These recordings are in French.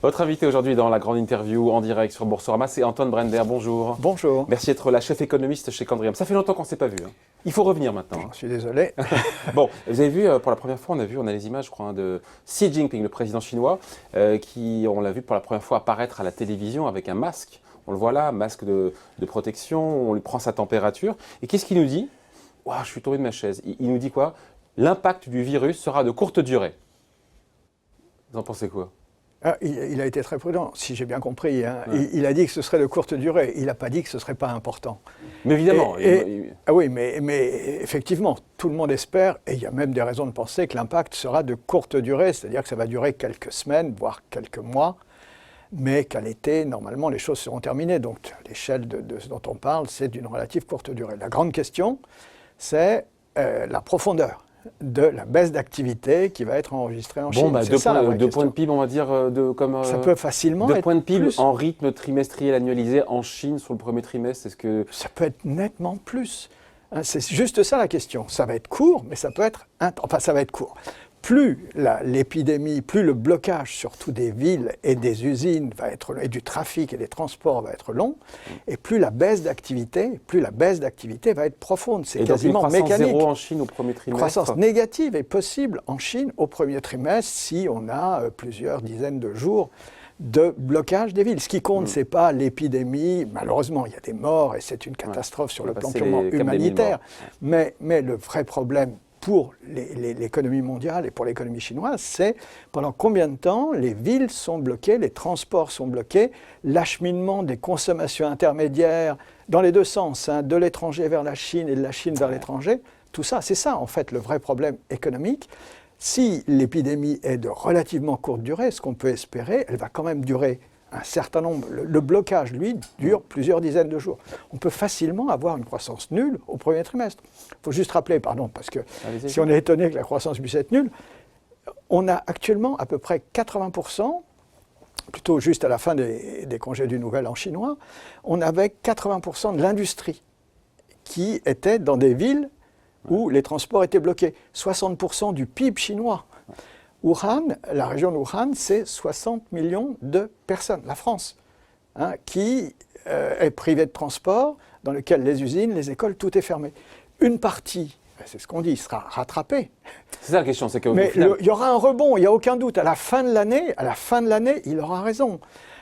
Votre invité aujourd'hui dans la grande interview en direct sur Boursorama, c'est Antoine Brender. Bonjour. Bonjour. Merci d'être la chef économiste chez Candriam. Ça fait longtemps qu'on ne s'est pas vu. Il faut revenir maintenant. Je suis désolé. Bon, vous avez vu, pour la première fois, on a les images, je crois, de Xi Jinping, le président chinois, on l'a vu pour la première fois apparaître à la télévision avec un masque. On le voit là, masque de protection, on lui prend sa température. Et qu'est-ce qu'il nous dit? Ouah, je suis tombé de ma chaise. Il nous dit quoi? L'impact du virus sera de courte durée. Vous en pensez quoi? Il a été très prudent, si j'ai bien compris. Hein. Ouais. Il a dit que ce serait de courte durée. Il n'a pas dit que ce ne serait pas important. Mais évidemment. Oui, mais effectivement, tout le monde espère, et il y a même des raisons de penser que l'impact sera de courte durée, c'est-à-dire que ça va durer quelques semaines, voire quelques mois, mais qu'à l'été, normalement, les choses seront terminées. Donc, l'échelle de ce dont on parle, c'est d'une relative courte durée. La grande question, c'est la profondeur de la baisse d'activité qui va être enregistrée en Chine. Bon, 2 points de PIB, on va dire, ça peut facilement 2 être points de PIB plus. En rythme trimestriel annualisé en Chine sur le premier trimestre, est-ce que... Ça peut être nettement plus. C'est juste ça la question. Ça va être court, mais ça peut être... Enfin, ça va être court. Plus l'épidémie, plus le blocage surtout des villes et des usines va être, et du trafic et des transports va être long, et plus la baisse d'activité va être profonde. C'est quasiment mécanique. Croissance zéro en Chine au premier trimestre. Croissance négative est possible en Chine au premier trimestre si on a plusieurs dizaines de jours de blocage des villes. Ce qui compte, ce n'est pas l'épidémie. Malheureusement, il y a des morts et c'est une catastrophe sur le plan purement humanitaire. Mais le vrai problème pour l'économie mondiale et pour l'économie chinoise, c'est pendant combien de temps les villes sont bloquées, les transports sont bloqués, l'acheminement des consommations intermédiaires dans les deux sens, hein, de l'étranger vers la Chine et de la Chine vers l'étranger, tout ça, c'est ça en fait le vrai problème économique. Si l'épidémie est de relativement courte durée, ce qu'on peut espérer, elle va quand même durer un certain nombre. Le blocage, lui, dure plusieurs dizaines de jours. On peut facilement avoir une croissance nulle au premier trimestre. Il faut juste rappeler, parce que si on est étonné que la croissance puisse être nulle, on a actuellement à peu près 80%, plutôt juste à la fin des congés du Nouvel An chinois, on avait 80% de l'industrie qui était dans des villes où les transports étaient bloqués. 60% du PIB chinois. Wuhan, la région de Wuhan, c'est 60 millions de personnes, la France, hein, qui est privée de transport, dans lequel les usines, les écoles, tout est fermé. Une partie, c'est ce qu'on dit, sera rattrapée. C'est ça la question, c'est que... Mais il y aura un rebond, il n'y a aucun doute. À la fin de l'année, il aura raison.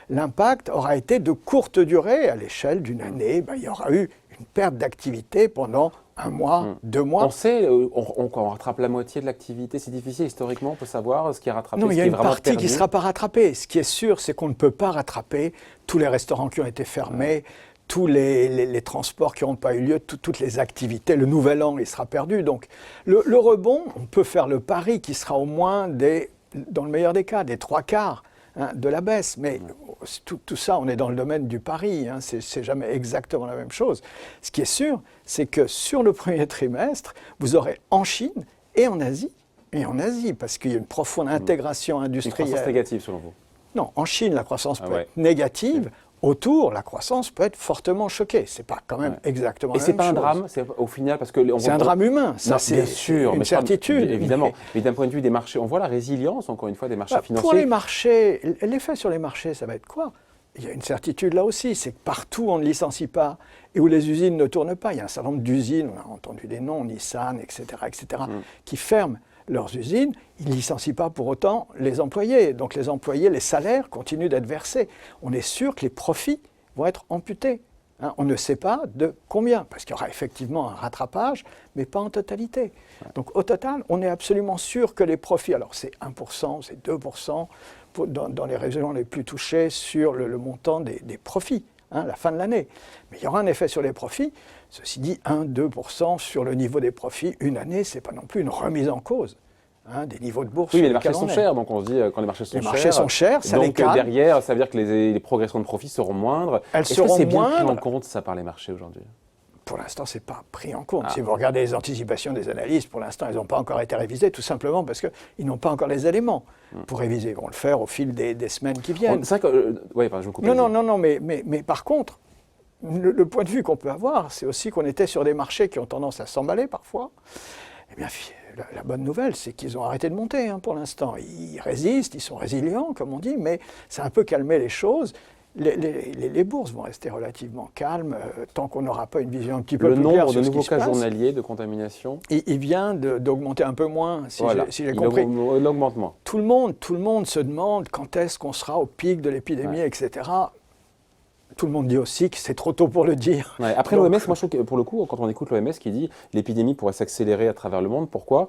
L'impact aura été de courte durée. À l'échelle d'une année, il y aura eu une perte d'activité pendant 1 mois, 2 mois. On sait, on rattrape la moitié de l'activité. C'est difficile historiquement, on peut savoir ce qui est rattrapé. Non, il y a une partie qui ne sera pas rattrapée. Ce qui est sûr, c'est qu'on ne peut pas rattraper tous les restaurants qui ont été fermés, tous les transports qui n'ont pas eu lieu, toutes les activités. Le Nouvel An, il sera perdu. Donc le rebond, on peut faire le pari qui sera au moins, dans le meilleur des cas, des 3/4 de la baisse. Mais tout ça, on est dans le domaine du pari, hein, c'est jamais exactement la même chose. Ce qui est sûr, c'est que sur le premier trimestre, vous aurez en Chine et en Asie, parce qu'il y a une profonde intégration industrielle. Une croissance négative selon vous? Non, en Chine, la croissance peut être négative. Autour, la croissance peut être fortement choquée. C'est pas quand même exactement la même chose. Et c'est pas un drame, au final, parce que... C'est un drame humain, ça c'est une certitude. Évidemment, mais d'un point de vue des marchés, on voit la résilience, encore une fois, des marchés financiers. Pour les marchés, l'effet sur les marchés, ça va être quoi? Il y a une certitude là aussi, c'est que partout on ne licencie pas et où les usines ne tournent pas. Il y a un certain nombre d'usines, on a entendu des noms, Nissan, etc., qui ferment leurs usines, ils ne licencient pas pour autant les employés. Donc les employés, les salaires continuent d'être versés. On est sûr que les profits vont être amputés. Hein, on ne sait pas de combien, parce qu'il y aura effectivement un rattrapage, mais pas en totalité. Donc au total, on est absolument sûr que les profits, alors c'est 1%, c'est 2%, dans les régions les plus touchées sur le montant des profits, à la fin de l'année. Mais il y aura un effet sur les profits. Ceci dit, 1-2% sur le niveau des profits, une année, ce n'est pas non plus une remise en cause des niveaux de bourse. Oui, mais les marchés sont chers, donc on se dit, quand les marchés sont chers... Les marchés sont chers, ça les calme. Donc derrière, ça veut dire que les progressions de profits seront moindres. Elles seront moindres. Est-ce que c'est bien pris en compte, ça, par les marchés aujourd'hui? Pour l'instant, ce n'est pas pris en compte. Si vous regardez les anticipations des analystes, pour l'instant, elles n'ont pas encore été révisées, tout simplement parce qu'ils n'ont pas encore les éléments pour réviser. Ils vont le faire au fil des semaines qui viennent. C'est vrai que... je vous coupe. Non, mais par contre, le point de vue qu'on peut avoir, c'est aussi qu'on était sur des marchés qui ont tendance à s'emballer parfois. Eh bien, la bonne nouvelle, c'est qu'ils ont arrêté de monter pour l'instant. Ils résistent, ils sont résilients, comme on dit, mais ça a un peu calmé les choses. Les bourses vont rester relativement calmes tant qu'on n'aura pas une vision un petit peu plus claire. Le nombre sur de ce qui nouveaux se cas passe. journaliers de contamination, Il vient d'augmenter un peu moins, si voilà, j'ai compris. il augmente moins. Tout le monde se demande quand est-ce qu'on sera au pic de l'épidémie, etc. Tout le monde dit aussi que c'est trop tôt pour le dire. Ouais, après l'OMS, moi je trouve que pour le coup, quand on écoute l'OMS qui dit l'épidémie pourrait s'accélérer à travers le monde, pourquoi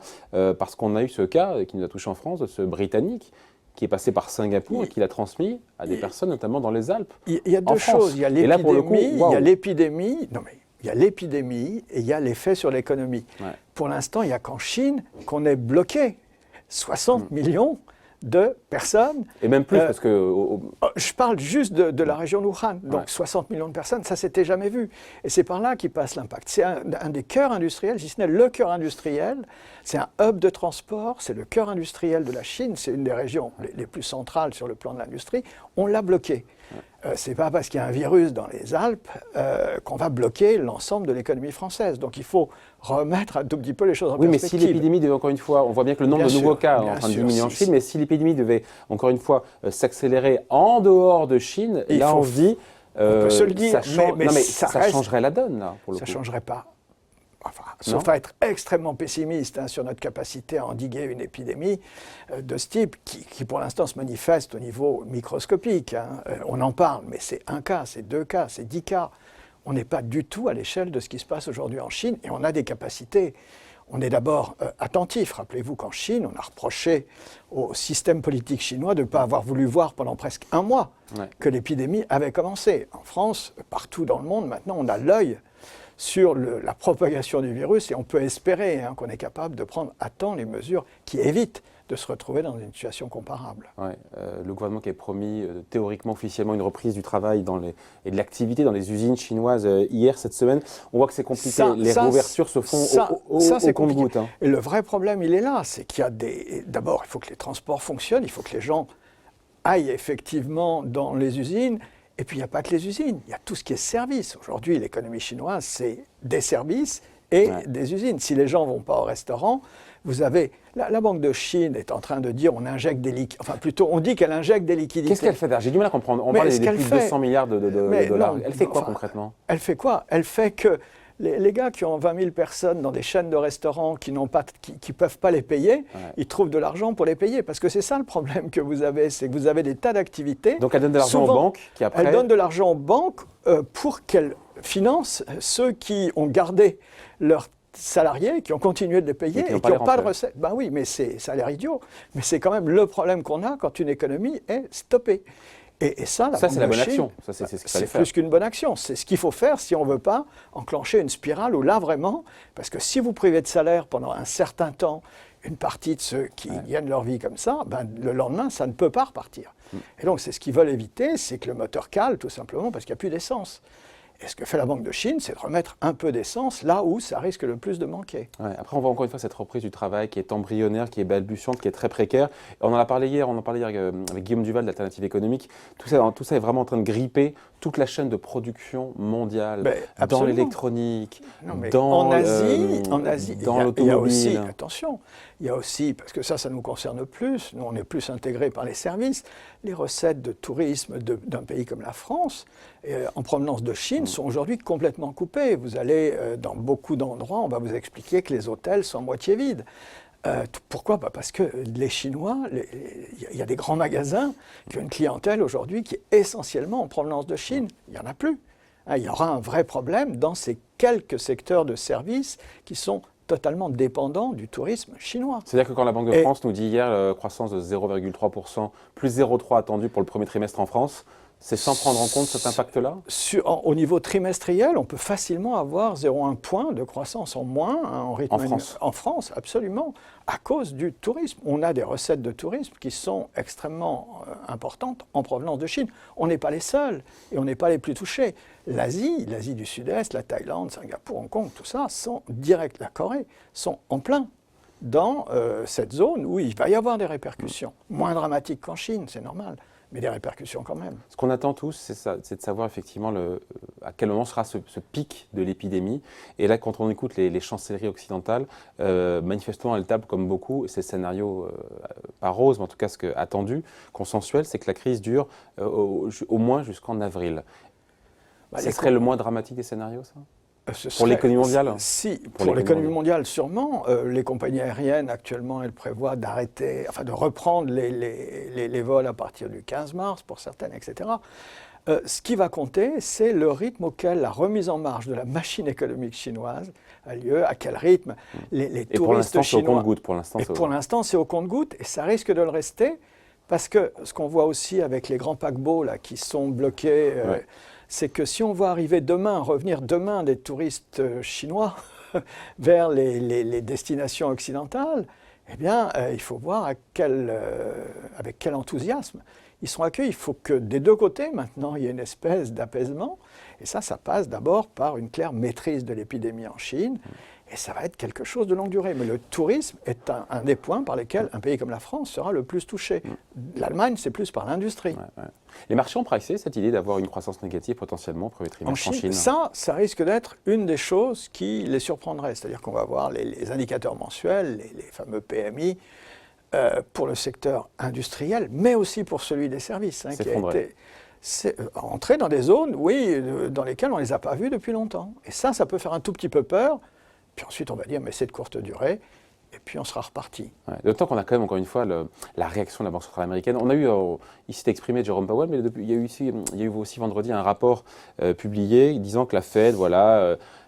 parce qu'on a eu ce cas qui nous a touché en France, de ce Britannique qui est passé par Singapour et qui l'a transmis à des personnes, notamment dans les Alpes. Il y a deux choses. Il y a l'épidémie, il y a l'épidémie. Non mais il y a l'épidémie et il y a l'effet sur l'économie. Ouais. Pour l'instant, il n'y a qu'en Chine qu'on est bloqué. 60 millions de personnes. Et même plus, parce que... Je parle juste de la région d'Wuhan. Donc 60 millions de personnes, ça s'était jamais vu. Et c'est par là qu'il passe l'impact. C'est un des cœurs industriels, si ce n'est le cœur industriel. C'est un hub de transport, c'est le cœur industriel de la Chine. C'est une des régions les plus centrales sur le plan de l'industrie. On l'a bloqué. C'est pas parce qu'il y a un virus dans les Alpes qu'on va bloquer l'ensemble de l'économie française. Donc il faut remettre un tout petit peu les choses en perspective. Oui, mais si l'épidémie devait, encore une fois, on voit bien que le nombre de nouveaux cas est en train de diminuer en Chine, mais si l'épidémie devait, encore une fois, s'accélérer en dehors de Chine, là on se dit, on peut se le dire, mais ça changerait la donne, là, pour le coup. Ça ne changerait pas. Enfin, sauf à être extrêmement pessimiste sur notre capacité à endiguer une épidémie de ce type, qui pour l'instant se manifeste au niveau microscopique. On en parle, mais c'est 1 cas, c'est 2 cas, c'est 10 cas. On n'est pas du tout à l'échelle de ce qui se passe aujourd'hui en Chine, et on a des capacités. On est d'abord attentif. Rappelez-vous qu'en Chine, on a reproché au système politique chinois de ne pas avoir voulu voir pendant presque 1 mois que l'épidémie avait commencé. En France, partout dans le monde, maintenant, on a l'œil sur la propagation du virus et on peut espérer qu'on est capable de prendre à temps les mesures qui évitent de se retrouver dans une situation comparable. Ouais, le gouvernement qui a promis théoriquement, officiellement, une reprise du travail et de l'activité dans les usines chinoises hier, cette semaine. On voit que c'est compliqué. Les réouvertures se font au compte-gouttes. Et le vrai problème, il est là. C'est qu'il y a d'abord, il faut que les transports fonctionnent, il faut que les gens aillent effectivement dans les usines. Et puis, il n'y a pas que les usines, il y a tout ce qui est service. Aujourd'hui, l'économie chinoise, c'est des services et des usines. Si les gens ne vont pas au restaurant, vous avez... La Banque de Chine est en train de dire on injecte des liquidités. Enfin, plutôt, on dit qu'elle injecte des liquidités. Qu'est-ce qu'elle fait d'ailleurs? J'ai du mal à comprendre. On parle des plus de 200 milliards de dollars. Elle fait quoi concrètement? Elle fait quoi? Elle fait que les gars qui ont 20 000 personnes dans des chaînes de restaurants qui ne peuvent pas les payer, ils trouvent de l'argent pour les payer. Parce que c'est ça le problème que vous avez, c'est que vous avez des tas d'activités. Donc elle donne de l'argent aux banques qui après... Elle donne de l'argent aux banques pour qu'elles financent ceux qui ont gardé leurs salariés, qui ont continué de les payer et qui n'ont pas de recettes. Ben oui, mais ça a l'air idiot. Mais c'est quand même le problème qu'on a quand une économie est stoppée. Et ça, c'est la bonne action. C'est plus qu'une bonne action. C'est ce qu'il faut faire si on ne veut pas enclencher une spirale où là, vraiment, parce que si vous privez de salaire pendant un certain temps une partie de ceux qui gagnent leur vie comme ça, le lendemain, ça ne peut pas repartir. Et donc, c'est ce qu'ils veulent éviter, c'est que le moteur cale, tout simplement, parce qu'il n'y a plus d'essence. Et ce que fait la Banque de Chine, c'est de remettre un peu d'essence là où ça risque le plus de manquer. Ouais, après, on voit encore une fois cette reprise du travail qui est embryonnaire, qui est balbutiante, qui est très précaire. Et on en parlait hier avec Guillaume Duval d'Alternative économique. Tout ça est vraiment en train de gripper toute la chaîne de production mondiale, dans l'électronique, en Asie, dans l'automobile. Attention, il y a aussi, parce que ça nous concerne plus, nous on est plus intégrés par les services, les recettes de tourisme d'un pays comme la France, en provenance de Chine, sont aujourd'hui complètement coupées. Vous allez dans beaucoup d'endroits, on va vous expliquer que les hôtels sont moitié vides. Pourquoi? Parce que les Chinois, il y a des grands magasins qui ont une clientèle aujourd'hui qui est essentiellement en provenance de Chine. Il n'y en a plus. Il y aura un vrai problème dans ces quelques secteurs de services qui sont totalement dépendants du tourisme chinois. C'est-à-dire que quand la Banque de France nous dit hier croissance de 0,3%, plus 0,3% attendu pour le premier trimestre en France, c'est sans prendre en compte cet impact-là? Au niveau trimestriel, on peut facilement avoir 0,1 point de croissance en moins en rythme en France, absolument, à cause du tourisme. On a des recettes de tourisme qui sont extrêmement importantes en provenance de Chine. On n'est pas les seuls et on n'est pas les plus touchés. L'Asie du Sud-Est, la Thaïlande, Singapour, Hong Kong, tout ça, la Corée, sont en plein dans cette zone où il va y avoir des répercussions. Moins dramatiques qu'en Chine, c'est normal. Mais des répercussions quand même. Ce qu'on attend tous, c'est de savoir effectivement à quel moment sera ce pic de l'épidémie. Et là, quand on écoute les chancelleries occidentales, manifestement, elles tablent comme beaucoup, et c'est le scénario, pas rose, mais en tout cas ce que, attendu, consensuel, c'est que la crise dure au moins jusqu'en avril. Ce serait le moins dramatique des scénarios, ça ? Pour l'économie mondiale ? Si, pour l'économie mondiale, sûrement. Les compagnies aériennes, actuellement, elles prévoient d'arrêter, enfin de reprendre les vols à partir du 15 mars, pour certaines, etc. Ce qui va compter, c'est le rythme auquel la remise en marche de la machine économique chinoise a lieu, à quel rythme les touristes chinois... Pour l'instant, c'est au compte-gouttes, et ça risque de le rester, parce que ce qu'on voit aussi avec les grands paquebots là, qui sont bloqués... c'est que si on voit arriver demain, revenir demain des touristes chinois vers les destinations occidentales, eh bien, il faut voir avec quel enthousiasme ils sont accueillis. Il faut que des deux côtés, maintenant, il y ait une espèce d'apaisement. Et ça passe d'abord par une claire maîtrise de l'épidémie en Chine. Et ça va être quelque chose de longue durée. Mais le tourisme est un des points par lesquels un pays comme la France sera le plus touché. L'Allemagne, c'est plus par l'industrie. Les marchés ont pricé cette idée d'avoir une croissance négative potentiellement au premier trimestre en Chine. Ça risque d'être une des choses qui les surprendrait. C'est-à-dire qu'on va voir les indicateurs mensuels, les fameux PMI, pour le secteur industriel, mais aussi pour celui des services, qui a été entré dans des zones, dans lesquelles on ne les a pas vus depuis longtemps. Et ça peut faire un tout petit peu peur. Puis ensuite, on va dire, mais c'est de courte durée. Et puis, on sera reparti. D'autant qu'on a quand même, encore une fois, la réaction de la Banque centrale américaine. On a eu, il s'est exprimé Jérôme Powell, mais il y a eu aussi vendredi un rapport publié disant que la Fed,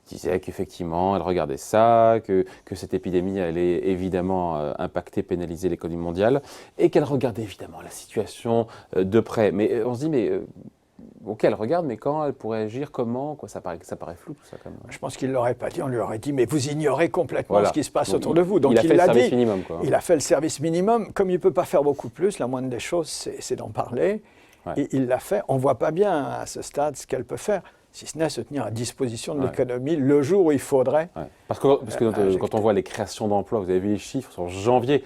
disait qu'effectivement, elle regardait ça, que cette épidémie allait évidemment impacter, pénaliser l'économie mondiale, et qu'elle regardait évidemment la situation de près. Mais on se dit, ok, elle regarde, mais quand elle pourrait agir, comment ça paraît flou tout ça quand même. Je pense qu'il ne l'aurait pas dit, on lui aurait dit, mais vous ignorez complètement ce qui se passe autour de vous. Donc il a fait le service minimum. Il a fait le service minimum. Comme il ne peut pas faire beaucoup plus, la moindre des choses, c'est d'en parler. Et il l'a fait. On ne voit pas bien à ce stade ce qu'elle peut faire, si ce n'est se tenir à disposition de l'économie le jour où il faudrait. Parce que quand on voit les créations d'emplois, vous avez vu les chiffres sur janvier,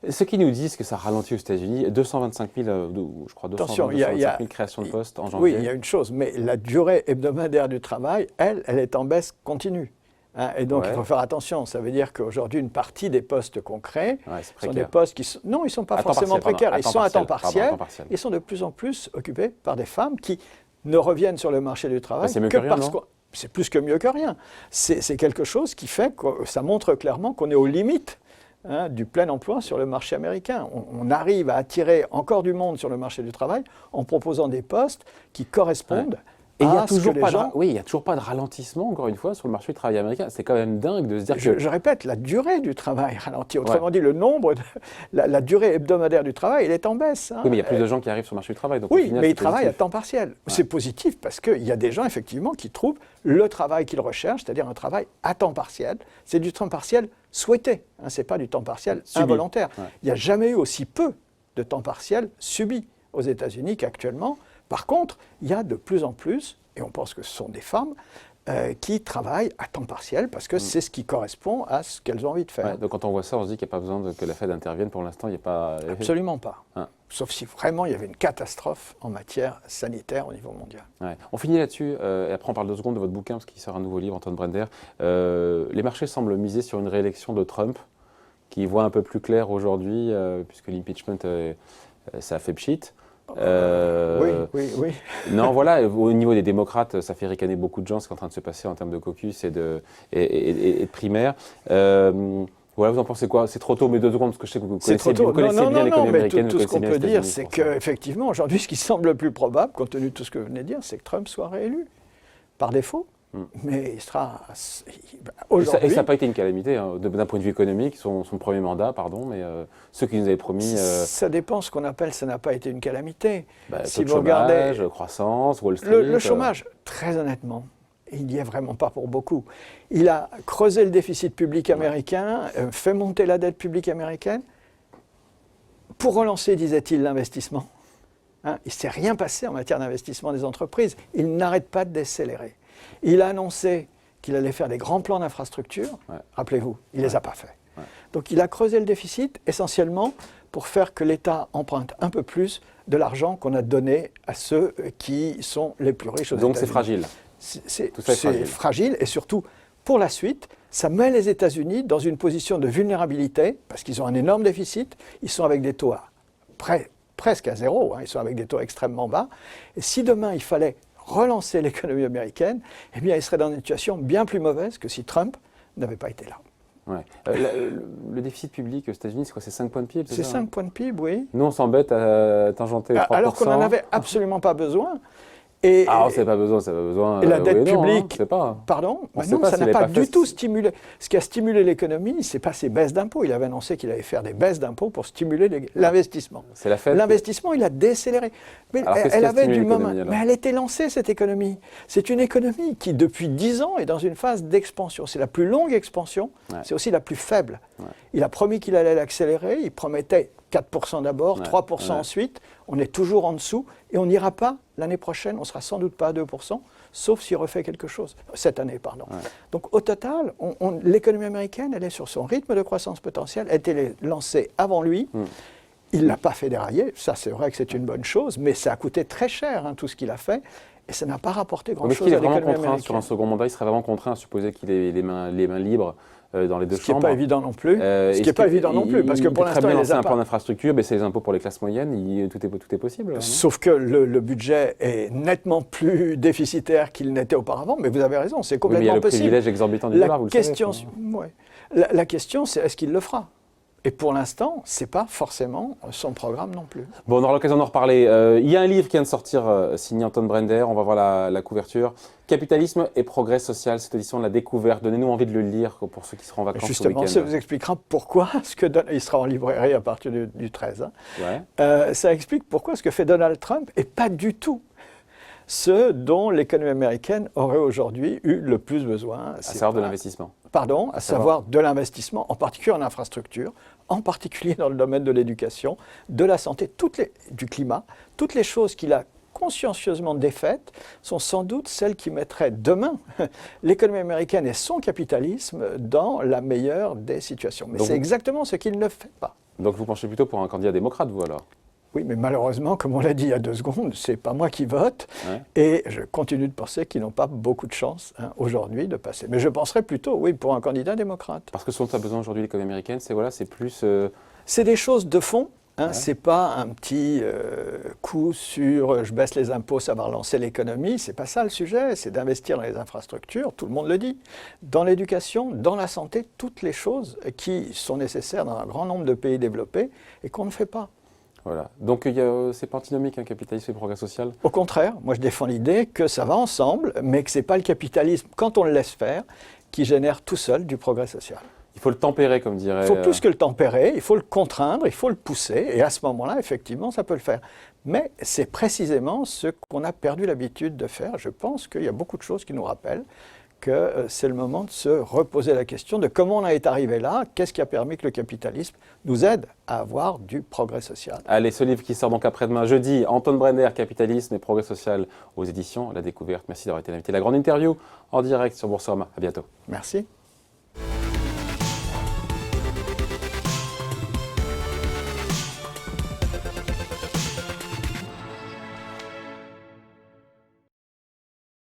ceux qui nous disent que ça ralentit aux États-Unis, 225 000, je crois 225 000 créations de postes en janvier. Oui, il y a une chose, mais la durée hebdomadaire du travail, elle est en baisse continue. Et donc, il faut faire attention. Ça veut dire qu'aujourd'hui, une partie des postes qu'on crée sont des postes qui sont... Non, ils ne sont pas forcément précaires. Ils sont à temps partiel. Ils sont de plus en plus occupés par des femmes qui ne reviennent sur le marché du travail que parce que... C'est plus que mieux que rien. C'est quelque chose qui fait que ça montre clairement qu'on est aux limites du plein emploi sur le marché américain. On arrive à attirer encore du monde sur le marché du travail en proposant des postes qui correspondent Et il n'y a toujours pas de ralentissement, encore une fois, sur le marché du travail américain. C'est quand même dingue de se dire Je répète, la durée du travail ralentit. Autrement dit, le nombre, la durée hebdomadaire du travail, elle est en baisse. Oui, mais il y a plus de gens qui arrivent sur le marché du travail. Donc oui, mais ils travaillent à temps partiel. C'est positif parce qu'il y a des gens, effectivement, qui trouvent le travail qu'ils recherchent, c'est-à-dire un travail à temps partiel. C'est du temps partiel souhaité, ce n'est pas du temps partiel involontaire. Il n'y a jamais eu aussi peu de temps partiel subi aux États-Unis qu'actuellement. Par contre, il y a de plus en plus, et on pense que ce sont des femmes, qui travaillent à temps partiel parce que c'est ce qui correspond à ce qu'elles ont envie de faire. Donc quand on voit ça, on se dit qu'il n'y a pas besoin que la Fed intervienne. Pour l'instant, il n'y a pas... Absolument pas. Sauf si vraiment il y avait une catastrophe en matière sanitaire au niveau mondial. On finit là-dessus, et après on parle 2 secondes de votre bouquin, parce qu'il sort un nouveau livre, Antoine Brender. Les marchés semblent miser sur une réélection de Trump, qui voit un peu plus clair aujourd'hui, puisque l'impeachment, ça a fait pchit. Oui. Non, voilà, au niveau des démocrates, ça fait ricaner beaucoup de gens ce qui est en train de se passer en termes de caucus et de primaires. Voilà, vous en pensez quoi? C'est trop tôt, mais 2 secondes, parce que je sais que vous connaissez bien l'économie américaine. Tout ce qu'on peut dire, c'est qu'effectivement, aujourd'hui, ce qui semble le plus probable, compte tenu de tout ce que vous venez de dire, c'est que Trump soit réélu, par défaut. Mais il sera aujourd'hui... Et ça n'a pas été une calamité, d'un point de vue économique, son premier mandat, mais ceux qui nous avaient promis... Ça dépend ce qu'on appelle, ça n'a pas été une calamité. Si vous regardez croissance, Wall Street... Le chômage, très honnêtement, il n'y est vraiment pas pour beaucoup. Il a creusé le déficit public américain, fait monter la dette publique américaine, pour relancer, disait-il, l'investissement. Il ne s'est rien passé en matière d'investissement des entreprises. Il n'arrête pas de décélérer. Il a annoncé qu'il allait faire des grands plans d'infrastructure. Rappelez-vous, il ne les a pas faits. Donc il a creusé le déficit essentiellement pour faire que l'État emprunte un peu plus de l'argent qu'on a donné à ceux qui sont les plus riches aux États-Unis. Donc c'est fragile. c'est Tout ça est fragile et surtout, pour la suite, ça met les États-Unis dans une position de vulnérabilité parce qu'ils ont un énorme déficit, ils sont avec des taux presque à zéro, ils sont avec des taux extrêmement bas. Et si demain il fallait relancer l'économie américaine, eh bien, ils seraient dans une situation bien plus mauvaise que si Trump n'avait pas été là. Ouais. Le déficit public aux États-Unis, c'est quoi? C'est 5 points de PIB? C'est 5 points de PIB, oui. Nous, on s'embête à tangenter les 3%. Alors qu'on n'en avait absolument pas besoin. Ah, c'est pas besoin, ça pas besoin. Et la dette publique, c'est pas. Pardon, On non, ça n'a pas du fait... tout stimulé. Ce qui a stimulé l'économie, c'est pas ces baisses d'impôts. Il avait annoncé qu'il allait faire des baisses d'impôts pour stimuler l'investissement. C'est la fête. L'investissement, il a décéléré. Mais elle avait du moment. Mais elle était lancée, cette économie. C'est une économie qui, depuis 10 ans, est dans une phase d'expansion. C'est la plus longue expansion, c'est aussi la plus faible. Il a promis qu'il allait l'accélérer, il promettait 4% d'abord, 3% ensuite. On est toujours en dessous et on n'ira pas l'année prochaine, on ne sera sans doute pas à 2%, sauf s'il refait quelque chose. Cette année, pardon. Donc au total, l'économie américaine, elle est sur son rythme de croissance potentielle, elle a été lancée avant lui. Il ne l'a pas fait dérailler, ça c'est vrai que c'est une bonne chose, mais ça a coûté très cher tout ce qu'il a fait. Et ça n'a pas rapporté grand-chose à l'économie américaine. Sur un second mandat, il serait vraiment contraint à supposer qu'il ait les mains libres dans les deux chambres. Ce qui n'est pas évident non plus. Parce que pour l'instant, il lancer un plan d'infrastructure, baisser les impôts pour les classes moyennes, tout est possible. Sauf que le budget est nettement plus déficitaire qu'il n'était auparavant. Mais vous avez raison, c'est complètement possible. Mais il y a le privilège exorbitant du dollar, vous le savez. La question, c'est est-ce qu'il le fera ? Et pour l'instant, ce n'est pas forcément son programme non plus. Bon, on aura l'occasion d'en reparler. Il y a un livre qui vient de sortir, signé Anton Brender, on va voir la couverture. Capitalisme et progrès social, cette édition de La Découverte. Donnez-nous envie de le lire pour ceux qui seront en vacances ce week-end. Justement, ça vous expliquera pourquoi, il sera en librairie à partir du 13. Ça explique pourquoi ce que fait Donald Trump n'est pas du tout ce dont l'économie américaine aurait aujourd'hui eu le plus besoin. À savoir de l'investissement. Pardon, à savoir de l'investissement, en particulier en infrastructure, en particulier dans le domaine de l'éducation, de la santé, du climat, toutes les choses qu'il a consciencieusement défaites sont sans doute celles qui mettraient demain l'économie américaine et son capitalisme dans la meilleure des situations. Mais c'est exactement ce qu'il ne fait pas. Donc vous penchez plutôt pour un candidat démocrate, vous alors ? Oui, mais malheureusement, comme on l'a dit il y a 2 secondes, ce n'est pas moi qui vote. Et je continue de penser qu'ils n'ont pas beaucoup de chance aujourd'hui de passer. Mais je penserais plutôt, oui, pour un candidat démocrate. Parce que ce dont a besoin aujourd'hui l'économie américaine, c'est plus... C'est des choses de fond. Ce n'est pas un petit coup sur je baisse les impôts, ça va relancer l'économie. Ce n'est pas ça le sujet, c'est d'investir dans les infrastructures, tout le monde le dit. Dans l'éducation, dans la santé, toutes les choses qui sont nécessaires dans un grand nombre de pays développés et qu'on ne fait pas. Voilà. Donc c'est pas antinomique, capitalisme et progrès social. Au contraire, moi je défends l'idée que ça va ensemble, mais que ce n'est pas le capitalisme, quand on le laisse faire, qui génère tout seul du progrès social. Il faut le tempérer, comme dirait... Il faut plus que le tempérer, il faut le contraindre, il faut le pousser, et à ce moment-là, effectivement, ça peut le faire. Mais c'est précisément ce qu'on a perdu l'habitude de faire. Je pense qu'il y a beaucoup de choses qui nous rappellent que c'est le moment de se reposer la question de comment on est arrivé là, qu'est-ce qui a permis que le capitalisme nous aide à avoir du progrès social. Allez, ce livre qui sort donc après-demain, jeudi, Anton Brender, Capitalisme et progrès social aux éditions La Découverte. Merci d'avoir été l'invité. La grande interview en direct sur Boursorama. À bientôt. Merci.